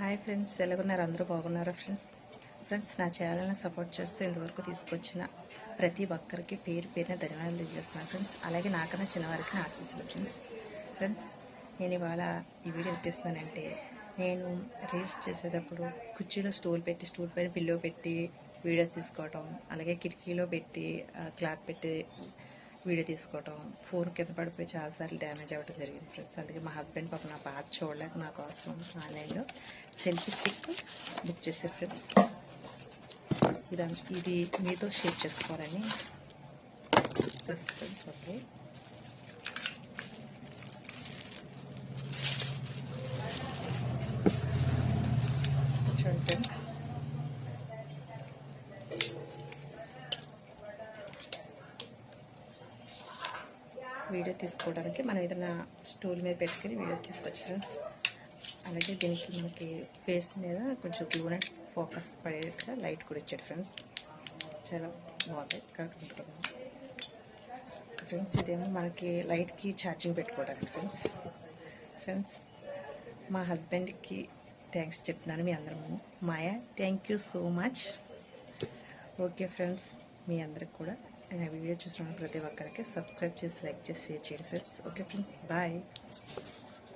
Hi friends, ఎలాగున్నారు? అందరూ బాగున్నారా friends నా ఛానల్ని సపోర్ట్ చేస్తూ ఇంతవరకు తీసుకొచ్చిన ప్రతి ఒక్కరికి పేరు పేరున ధన్యవాదాలు తెలియజేస్తున్నాను ఫ్రెండ్స్. అలాగే నాకన్నా చిన్నవారికి నా ఆశీస్సులు ఫ్రెండ్స్. నేను ఇవాళ ఈ వీడియో తీస్తున్నానంటే, నేను రీల్స్ చేసేటప్పుడు కుర్చీలో స్టూల్ పైన పిల్లో పెట్టి వీడియో తీసుకోవటం, అలాగే కిటికీలో పెట్టి క్లాత్ పెట్టి వీడియో తీసుకోవటం, ఫోన్ కింద పడిపోయి చాలాసార్లు డ్యామేజ్ అవ్వడం జరిగింది ఫ్రెండ్స్. అందుకే మా హస్బెండ్ పాప నా బాధ చూడలేక నా కోసం ఆన్లైన్లో సెల్ఫీ స్టిక్ బుక్ చేశారు ఫ్రెండ్స్. ఇది మీతో షేర్ చేసుకోవాలని ఫ్రెండ్స్. ఓకే, చూడండి ఫ్రెండ్స్, వీడియో తీసుకోవడానికి మనం ఏదైనా స్టూల్ మీద పెట్టుకుని వీడియోస్ తీసుకోవచ్చు ఫ్రెండ్స్. అలాగే దీనికి మనకి ఫేస్ మీద కొంచెం గ్లూ అండ్ ఫోకస్ పడేట్టుగా లైట్ కూడా ఇచ్చాడు ఫ్రెండ్స్. చాలా బాగుంది కాకుండా ఫ్రెండ్స్. ఇదేమో మనకి లైట్కి ఛార్జింగ్ పెట్టుకోవడానికి ఫ్రెండ్స్. మా హస్బెండ్కి థ్యాంక్స్ చెప్తున్నాను మీ అందరము. Maya, thank you so much. Okay friends, మీ అందరికి కూడా వీడియో చూసిన ప్రతి ఒక్కరికి సబ్స్క్రైబ్ చేసి, లైక్ చేసి, షేర్ చేయండి ఫ్రెండ్స్. Okay friends, bye.